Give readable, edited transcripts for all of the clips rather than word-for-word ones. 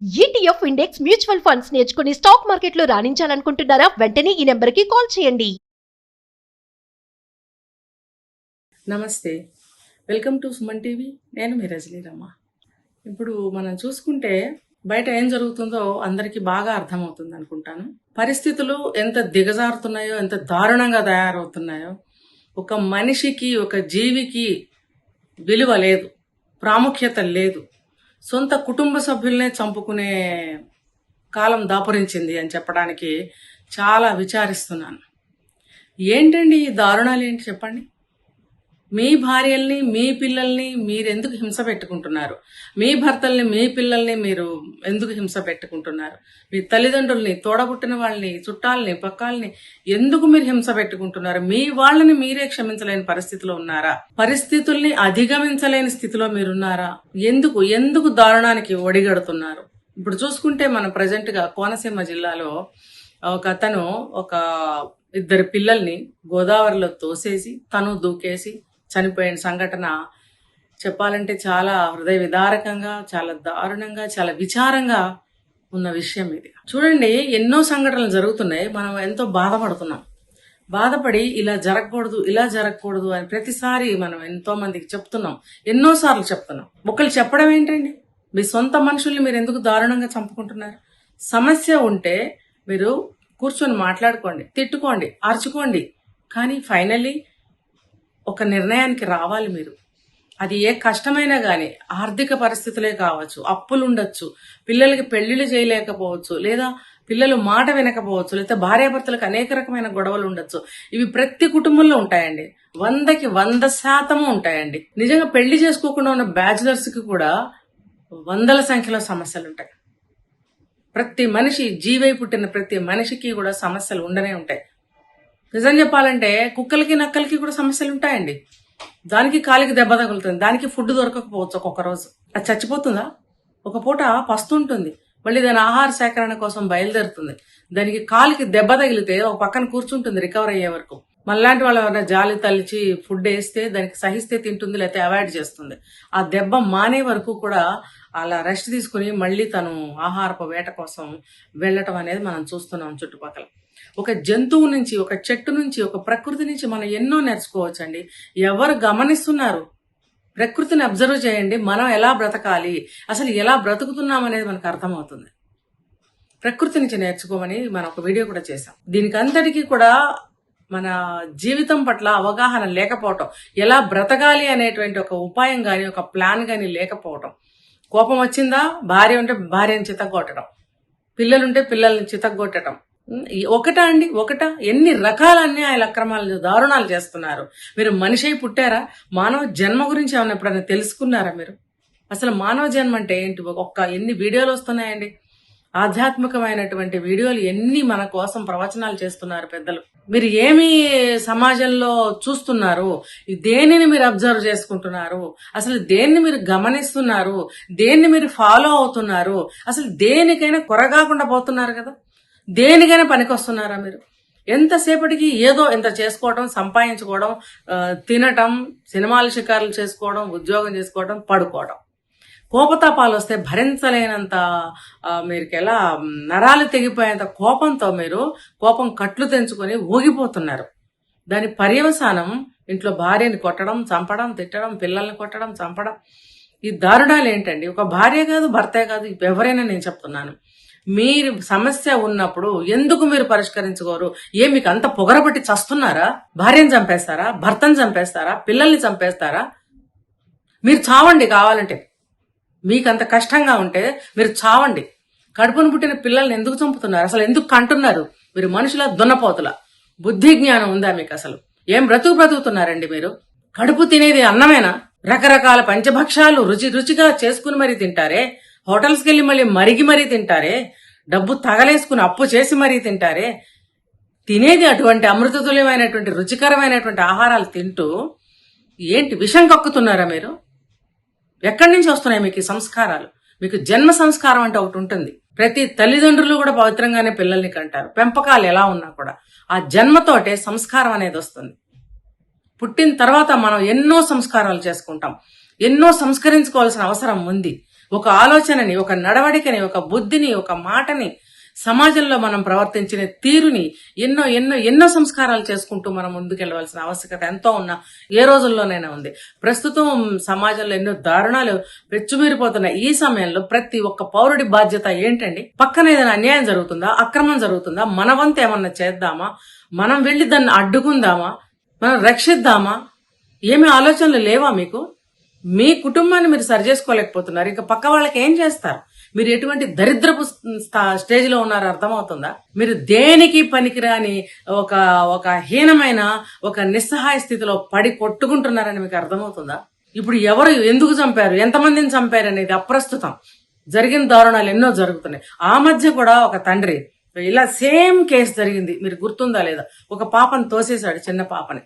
ETF index mutual funds నేర్చుకుని stock మార్కెట్లో రాణించాలనుకుంటున్నారా? వెంటనే ఈ నెంబర్కి కాల్ చేయండి. నమస్తే, వెల్కమ్ టు సుమన్ టీవీ. నేను మీ రజనీరమ్మ. ఇప్పుడు మనం చూసుకుంటే బయట ఏం జరుగుతుందో అందరికీ బాగా అర్థమవుతుంది అనుకుంటాను. పరిస్థితులు ఎంత దిగజారుతున్నాయో, ఎంత దారుణంగా తయారవుతున్నాయో. ఒక మనిషికి, ఒక జీవికి విలువ లేదు, ప్రాముఖ్యత లేదు. సొంత కుటుంబ సభ్యులనే చంపుకునే కాలం దాపురించింది అని చెప్పడానికి చాలా విచారిస్తున్నాను. ఏంటండి ఈ దారుణాలు ఏంటి చెప్పండి? మీ భార్యల్ని, మీ పిల్లల్ని మీరు ఎందుకు హింస పెట్టుకుంటున్నారు? మీ భర్తల్ని, మీ పిల్లల్ని మీరు ఎందుకు హింస పెట్టుకుంటున్నారు? మీ తల్లిదండ్రుల్ని, తోడబుట్టిన వాళ్ళని, చుట్టాలని, పక్కాలని ఎందుకు మీరు హింస పెట్టుకుంటున్నారు? మీ వాళ్ళని మీరే క్షమించలేని పరిస్థితిలో ఉన్నారా? పరిస్థితుల్ని అధిగమించలేని స్థితిలో మీరున్నారా? ఎందుకు దారుణానికి ఒడిగడుతున్నారు? ఇప్పుడు చూసుకుంటే మనం ప్రజెంట్ గా కోనసీమ జిల్లాలో ఒక అతను ఇద్దరు పిల్లల్ని గోదావరిలో తోసేసి తను దూకేసి చనిపోయిన సంఘటన చెప్పాలంటే చాలా హృదయ విదారకంగా, చాలా దారుణంగా, చాలా విచారంగా ఉన్న విషయం ఇది. చూడండి, ఎన్నో సంఘటనలు జరుగుతున్నాయి. మనం ఎంతో బాధపడుతున్నాం. బాధపడి ఇలా జరగకూడదు అని ప్రతిసారి మనం ఎంతో మందికి చెప్తున్నాం, ఎన్నోసార్లు చెప్తున్నాం. ఒకళ్ళు చెప్పడం ఏంటండి? మీ సొంత మనుషుల్ని మీరు ఎందుకు దారుణంగా చంపుకుంటున్నారు? సమస్య ఉంటే మీరు కూర్చొని మాట్లాడుకోండి, తిట్టుకోండి, అరుచుకోండి. కానీ ఫైనల్లీ ఒక నిర్ణయానికి రావాలి మీరు. అది ఏ కష్టమైనా గానీ, ఆర్థిక పరిస్థితులే కావచ్చు, అప్పులు ఉండొచ్చు, పిల్లలకి పెళ్లిళ్ళు చేయలేకపోవచ్చు, లేదా పిల్లలు మాట వినకపోవచ్చు, లేదా భార్యాభర్తలకు అనేక రకమైన గొడవలు ఉండొచ్చు. ఇవి ప్రతి కుటుంబంలో ఉంటాయండి. 100% ఉంటాయండి. నిజంగా పెళ్లి చేసుకోకుండా ఉన్న బ్యాచులర్స్ కి కూడా వందల సంఖ్యలో సమస్యలు ఉంటాయి. ప్రతి మనిషి, జీవై పుట్టిన ప్రతి మనిషికి కూడా సమస్యలు ఉండనే ఉంటాయి. నిజం చెప్పాలంటే కుక్కలకి, నక్కలకి కూడా సమస్యలు ఉంటాయండి. దానికి కాలికి దెబ్బ తగులుతుంది, దానికి ఫుడ్ దొరకకపోవచ్చు ఒక్కొక్క రోజు. అది చచ్చిపోతుందా? ఒక పూట పస్తుంటుంది, మళ్ళీ దాని ఆహార సేకరణ కోసం బయలుదేరుతుంది. దానికి కాలికి దెబ్బ తగిలితే ఒక పక్కన కూర్చుంటుంది రికవర్ అయ్యే వరకు. మళ్ళాంటి వాళ్ళు ఎవరైనా జాలి తలిచి ఫుడ్ వేస్తే దానికి సహిస్తే తింటుంది, లేకపోతే అవాయిడ్ చేస్తుంది. ఆ దెబ్బ మానే వరకు కూడా అలా రెస్ట్ తీసుకుని మళ్ళీ తను ఆహారపు వేట కోసం వెళ్ళటం అనేది మనం చూస్తున్నాం చుట్టుపక్కల. ఒక జంతువు నుంచి, ఒక చెట్టు నుంచి, ఒక ప్రకృతి నుంచి మనం ఎన్నో నేర్చుకోవచ్చండి. ఎవరు గమనిస్తున్నారు? ప్రకృతిని అబ్జర్వ్ చేయండి. మనం ఎలా బ్రతకాలి, అసలు ఎలా బ్రతుకుతున్నాం అనేది మనకు అర్థమవుతుంది. ప్రకృతి నుంచి నేర్చుకోమని మనం ఒక వీడియో కూడా చేశాం. దీనికి అంతటికీ కూడా మన జీవితం పట్ల అవగాహన లేకపోవటం, ఎలా బ్రతకాలి అనేటువంటి ఒక ఉపాయం గాని, ఒక ప్లాన్ గాని లేకపోవటం. కోపం వచ్చిందా, భార్య ఉంటే భార్యని చితగొట్టడం, పిల్లలుంటే పిల్లల్ని చితగొట్టడం. ఒకటా ఎన్ని రకాల అన్యాయాలు, అక్రమాలు, దారుణాలు చేస్తున్నారు. మీరు మనిషి అయి పుట్టారా? మానవ జన్మ గురించి ఏమన్నా ఎప్పుడైనా తెలుసుకున్నారా మీరు? అసలు మానవ జన్మ అంటే ఏంటి? ఎన్ని వీడియోలు వస్తున్నాయండి, ఆధ్యాత్మికమైనటువంటి వీడియోలు ఎన్ని మన కోసం ప్రవచనాలు చేస్తున్నారు పెద్దలు. మీరు ఏమి సమాజంలో చూస్తున్నారు? దేనిని మీరు అబ్జర్వ్ చేసుకుంటున్నారు? అసలు దేన్ని మీరు గమనిస్తున్నారు? దేన్ని మీరు ఫాలో అవుతున్నారు? అసలు దేనికైనా కొరగాకుండా పోతున్నారు కదా? దేనికైనా పనికొస్తున్నారా మీరు? ఎంతసేపటికి ఏదో ఎంత చేసుకోవడం, సంపాదించుకోవడం, తినటం, సినిమాలు షికారులు చేసుకోవడం, ఉద్యోగం చేసుకోవడం, పడుకోవడం. కోపతాపాలు వస్తే భరించలేనంత, మీరు ఎలా నరాలు తెగిపోయేంత కోపంతో మీరు కోపం కట్లు తెంచుకొని ఊగిపోతున్నారు. దాని పర్యవసానం ఇంట్లో భార్యని కొట్టడం, చంపడం, తిట్టడం, పిల్లల్ని కొట్టడం, చంపడం. ఈ దారుణాలు ఏంటండి? ఒక భార్య కాదు, భర్తే కాదు, ఎవరైనా నేను చెప్తున్నాను. మీరు సమస్య ఉన్నప్పుడు ఎందుకు మీరు పరిష్కరించుకోరు? మీకు అంత పొగరబట్టి చస్తున్నారా? భార్యను చంపేస్తారా? భర్తను చంపేస్తారా? పిల్లల్ని చంపేస్తారా? మీరు చావండి కావాలంటే. మీకంత కష్టంగా ఉంటే మీరు చావండి. కడుపును పుట్టిన పిల్లల్ని ఎందుకు చంపుతున్నారు? అసలు ఎందుకు కంటున్నారు? మీరు మనుషుల దున్నపోతుల బుద్ధి జ్ఞానం ఉందా మీకు? అసలు ఏం బ్రతుకుతున్నారండి మీరు? కడుపు తినేది అన్నమేనా? రకరకాల పంచభక్షాలు రుచిగా చేసుకుని మరీ తింటారే, హోటల్స్కి వెళ్ళి మళ్ళీ మరీ తింటారే, డబ్బు తగలేసుకుని అప్పు చేసి మరీ తింటారే. తినేది అటువంటి అమృతతుల్యమైనటువంటి రుచికరమైనటువంటి ఆహారాలు తింటూ ఏంటి విషం కక్కుతున్నారా మీరు? ఎక్కడి నుంచి వస్తున్నాయి మీకు ఈ సంస్కారాలు? మీకు జన్మ సంస్కారం అంటే ఒకటి ఉంటుంది. ప్రతి తల్లిదండ్రులు కూడా పవిత్రంగానే పిల్లల్ని కంటారు. పెంపకాలు ఎలా ఉన్నా కూడా ఆ జన్మతోటే సంస్కారం అనేది వస్తుంది. పుట్టిన తర్వాత మనం ఎన్నో సంస్కారాలు చేసుకుంటాం, ఎన్నో సంస్కరించుకోవాల్సిన అవసరం ఉంది. ఒక ఆలోచనని, ఒక నడవడికని, ఒక బుద్ధిని, ఒక మాటని, సమాజంలో మనం ప్రవర్తించిన తీరుని ఎన్నో ఎన్నో ఎన్నో సంస్కారాలు చేసుకుంటూ మనం ముందుకెళ్లవలసిన ఆవశ్యకత ఎంతో ఉన్నా ఏ రోజుల్లోనైనా ఉంది. ప్రస్తుతం సమాజంలో ఎన్నో దారుణాలు పెచ్చుమీరిపోతున్న ఈ సమయంలో ప్రతి ఒక్క పౌరుడి బాధ్యత ఏంటండి? పక్కన ఏదైనా అన్యాయం జరుగుతుందా, అక్రమం జరుగుతుందా, మన వంతు ఏమన్నా చేద్దామా, మనం వెళ్లి దాన్ని అడ్డుకుందామా, మనం రక్షిద్దామా? ఏమి ఆలోచనలు లేవా మీకు? మీ కుటుంబాన్ని మీరు సరి చేసుకోలేకపోతున్నారు, ఇక పక్క వాళ్ళకి ఏం చేస్తారు? మీరు ఎటువంటి దరిద్రపు స్టేజ్ లో ఉన్నారో అర్థమవుతుందా? మీరు దేనికి పనికిరాని ఒక హీనమైన ఒక నిస్సహాయ స్థితిలో పడి కొట్టుకుంటున్నారని మీకు అర్థమవుతుందా? ఇప్పుడు ఎవరు ఎందుకు చంపారు, ఎంతమందిని చంపారు అనేది అప్రస్తుతం. జరిగిన దారుణాలు ఎన్నో జరుగుతున్నాయి. ఆ మధ్య కూడా ఒక తండ్రి ఇలా సేమ్ కేసు జరిగింది, మీరు గుర్తుందా లేదా? ఒక పాపను తోసేశాడు, చిన్న పాపని.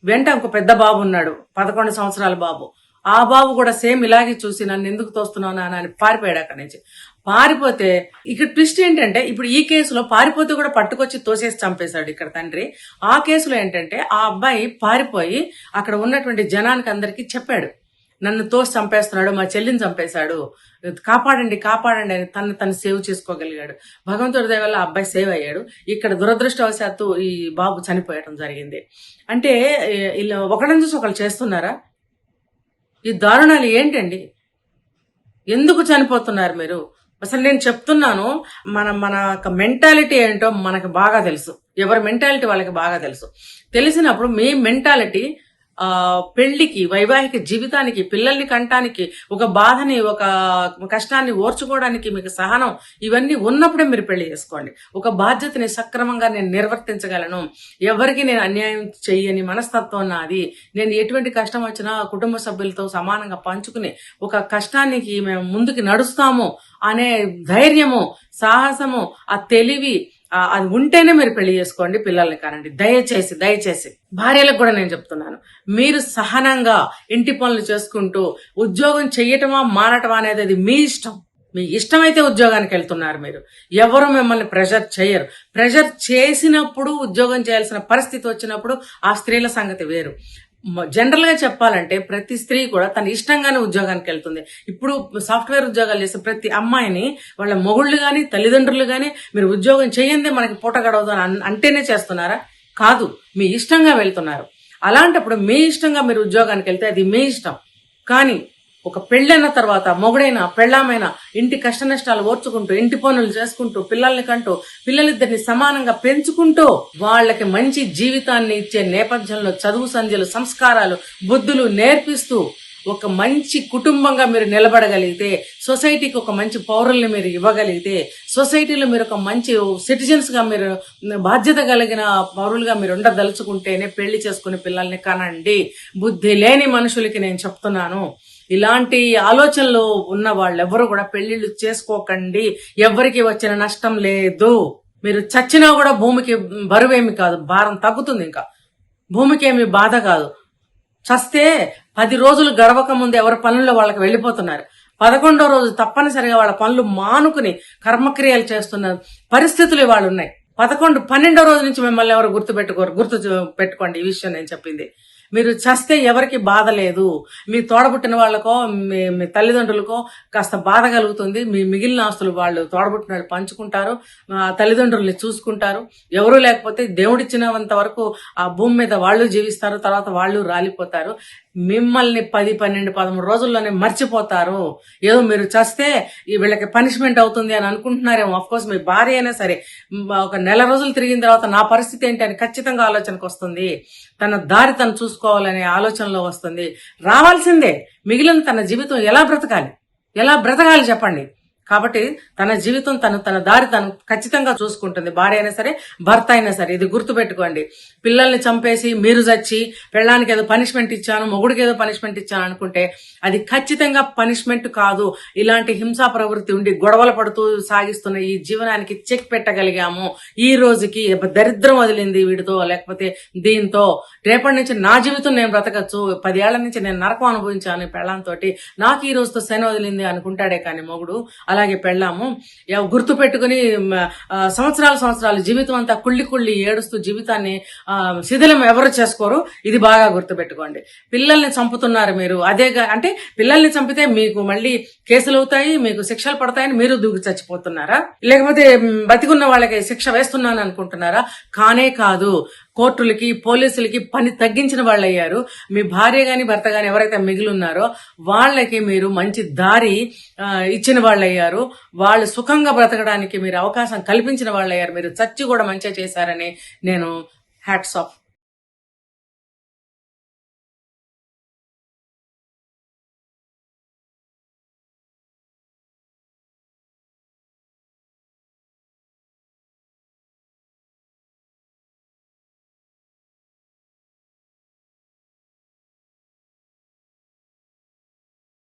వెంట ఒక పెద్ద బాబు ఉన్నాడు, 11 సంవత్సరాల బాబు. ఆ బాబు కూడా సేమ్ ఇలాగే చూసి నన్ను ఎందుకు తోస్తున్నావు నాన్న అని పారిపోయాడు అక్కడి నుంచి. పారిపోతే ఇక్కడ ట్విస్ట్ ఏంటంటే, ఇప్పుడు ఈ కేసులో పారిపోతే కూడా పట్టుకొచ్చి తోసేసి చంపేశాడు ఇక్కడ తండ్రి. ఆ కేసులో ఏంటంటే ఆ అబ్బాయి పారిపోయి అక్కడ ఉన్నటువంటి జనానికి అందరికీ చెప్పాడు, నన్ను తోసి చంపేస్తున్నాడు, మా చెల్లిని చంపేశాడు, కాపాడండి కాపాడండి అని తను సేవ్ చేసుకోగలిగాడు. భగవంతుడి దయ వల్ల ఆ అబ్బాయి సేవ్ అయ్యాడు. ఇక్కడ దురదృష్టవశాత్తు ఈ బాబు చనిపోయడం జరిగింది. అంటే ఇలా ఒకళ్ళని చూసి ఒకళ్ళు చేస్తున్నారా? ఈ దారుణాలు ఏంటండి? ఎందుకు చనిపోతున్నారు మీరు? అసలు నేను చెప్తున్నాను, మన మెంటాలిటీ ఏంటో మనకు బాగా తెలుసు. ఎవరి మెంటాలిటీ వాళ్ళకి బాగా తెలుసు. తెలిసినప్పుడు మీ మెంటాలిటీ పెళ్లికి, వైవాహిక జీవితానికి, పిల్లల్ని కంటానికి, ఒక బాధని, ఒక కష్టాన్ని ఓర్చుకోవడానికి మీకు సహనం ఇవన్నీ ఉన్నప్పుడే మీరు పెళ్లి చేసుకోండి. ఒక బాధ్యతని సక్రమంగా నేను నిర్వర్తించగలను, ఎవరికి నేను అన్యాయం చెయ్యని మనస్తత్వం నాది, నేను ఎటువంటి కష్టం వచ్చినా కుటుంబ సభ్యులతో సమానంగా పంచుకుని ఒక కష్టానికి మేము ముందుకు నడుస్తాము అనే ధైర్యము, సాహసము, ఆ తెలివి అది ఉంటేనే మీరు పెళ్లి చేసుకోండి, పిల్లల్ని కానండి. దయచేసి దయచేసి భార్యలకు కూడా నేను చెప్తున్నాను, మీరు సహనంగా ఇంటి పనులు చేసుకుంటూ ఉద్యోగం చెయ్యటమా మానటమా అనేది అది మీ ఇష్టం. మీ ఇష్టమైతే ఉద్యోగానికి వెళ్తున్నారు మీరు, ఎవరు మిమ్మల్ని ప్రెషర్ చేయరు. ప్రెషర్ చేసినప్పుడు ఉద్యోగం చేయాల్సిన పరిస్థితి వచ్చినప్పుడు ఆ స్త్రీల సంగతి వేరు. జనరల్ గా చెప్పాలంటే ప్రతి స్త్రీ కూడా తన ఇష్టంగానే ఉద్యోగానికి వెళ్తుంది. ఇప్పుడు సాఫ్ట్వేర్ ఉద్యోగాలు చేసే ప్రతి అమ్మాయిని వాళ్ళ మొగుళ్ళు గాని, తల్లిదండ్రులు గాని, మీరు ఉద్యోగం చేయందే మనకి పూట గడవదు అని అంటేనే చేస్తున్నారా? కాదు, మీ ఇష్టంగా వెళ్తున్నారు. అలాంటప్పుడు మీ ఇష్టంగా మీరు ఉద్యోగానికి వెళ్తే అది మీ ఇష్టం. కానీ ఒక పెళ్ళైన తర్వాత మొగుడైనా పెళ్ళామైనా ఇంటి కష్ట నష్టాలు ఓర్చుకుంటూ, ఇంటి పనులు చేసుకుంటూ, పిల్లల్ని కంటూ, పిల్లలిద్దరిని సమానంగా పెంచుకుంటూ, వాళ్ళకి మంచి జీవితాన్ని ఇచ్చే నేపథ్యంలో చదువు సంధ్యలు, సంస్కారాలు, బుద్ధులు నేర్పిస్తూ ఒక మంచి కుటుంబంగా మీరు నిలబడగలిగితే, సొసైటీకి ఒక మంచి పౌరుల్ని మీరు ఇవ్వగలిగితే, సొసైటీలో మీరు ఒక మంచి సిటిజన్స్ గా, మీరు బాధ్యత కలిగిన పౌరులుగా మీరు ఉండదలుచుకుంటేనే పెళ్లి చేసుకుని పిల్లల్ని కనండి. బుద్ధి లేని మనుషులకి నేను చెప్తున్నాను, ఇలాంటి ఆలోచనలు ఉన్న వాళ్ళెవరూ కూడా పెళ్లిళ్ళు చేసుకోకండి. ఎవరికి వచ్చిన నష్టం లేదు. మీరు చచ్చినా కూడా భూమికి బరువేమి కాదు, భారం తగ్గుతుంది. ఇంకా భూమికి ఏమి బాధ కాదు. చస్తే 10 రోజులు గడవక ముందు ఎవరి పనుల్లో వాళ్ళకి వెళ్ళిపోతున్నారు. 11వ రోజు తప్పనిసరిగా వాళ్ళ పనులు మానుకుని కర్మక్రియలు చేస్తున్న పరిస్థితులు ఇవాళ ఉన్నాయి. 12వ రోజు నుంచి మిమ్మల్ని ఎవరు గుర్తు పెట్టుకోండి ఈ విషయం నేను చెప్పింది. మీరు చస్తే ఎవరికి బాధ లేదు. మీ తోడబుట్టిన వాళ్ళకో మీ తల్లిదండ్రులకో కాస్త బాధ కలుగుతుంది. మీ మిగిలిన ఆస్తులు వాళ్ళు తోడబుట్టిన వాళ్ళు పంచుకుంటారు, తల్లిదండ్రుల్ని చూసుకుంటారు. ఎవరూ లేకపోతే దేవుడిచ్చినంత వరకు ఆ భూమి మీద వాళ్ళు జీవిస్తారు, తర్వాత వాళ్ళు రాలిపోతారు. మిమ్మల్ని 10, 12, 13 రోజుల్లోనే మర్చిపోతారు. ఏదో మీరు చస్తే వీళ్ళకి పనిష్మెంట్ అవుతుంది అని అనుకుంటున్నారేమో. అఫ్కోర్స్ మీ భార్య అయినా సరే ఒక నెల రోజులు తిరిగిన తర్వాత నా పరిస్థితి ఏంటి అని ఖచ్చితంగా ఆలోచనకు వస్తుంది. తన దారి తను చూసుకోవాలనే ఆలోచనలో వస్తుంది. రావాల్సిందే. మిగిలిన తన జీవితం ఎలా బ్రతకాలి చెప్పండి. కాబట్టి తన జీవితం తన దారి తను ఖచ్చితంగా చూసుకుంటుంది. భార్య అయినా సరే, భర్త అయినా సరే. ఇది గుర్తుపెట్టుకోండి. పిల్లల్ని చంపేసి మీరు చచ్చి పెళ్ళానికి ఏదో పనిష్మెంట్ ఇచ్చాను, మొగుడికి ఏదో పనిష్మెంట్ ఇచ్చాను అనుకుంటే అది ఖచ్చితంగా పనిష్మెంట్ కాదు. ఇలాంటి హింసా ప్రవృత్తి ఉండి గొడవలు పడుతూ సాగిస్తున్న ఈ జీవనానికి చెక్ పెట్టగలిగాము. ఈ రోజుకి దరిద్రం వదిలింది వీడితో, లేకపోతే దీంతో. రేపటి నుంచి నా జీవితం నేను బ్రతకచ్చు. 10 ఏళ్ల నుంచి నేను నరకం అనుభవించాను పెళ్ళాంతోటి, నాకు ఈ రోజుతో శని వదిలింది అనుకుంటాడే కానీ మొగుడు. అలా అలాగే పెళ్ళాము గుర్తు పెట్టుకుని సంవత్సరాలు జీవితం అంతా కుళ్ళి ఏడుస్తూ జీవితాన్ని శిథిలం ఎవరు చేసుకోరు. ఇది బాగా గుర్తు పెట్టుకోండి. పిల్లల్ని చంపుతున్నారు మీరు, అంటే పిల్లల్ని చంపితే మీకు మళ్ళీ కేసులు అవుతాయి, మీకు శిక్షలు పడతాయని మీరు దూకి చచ్చిపోతున్నారా? లేకపోతే బతికున్న వాళ్ళకి శిక్ష వేస్తున్నాను అనుకుంటున్నారా? కానే కాదు. కోర్టులకి పోలీసులకి పని తగ్గించిన వాళ్ళు అయ్యారు. మీ భార్య గాని భర్త గాని ఎవరైతే మిగిలి ఉన్నారో వాళ్ళకి మీరు మంచి దారి ఇచ్చిన వాళ్ళు అయ్యారు. వాళ్ళు సుఖంగా బ్రతకడానికి మీరు అవకాశం కల్పించిన వాళ్ళు అయ్యారు. మీరు చచ్చి కూడా మంచిగా చేశారని నేను హ్యాట్స్ ఆఫ్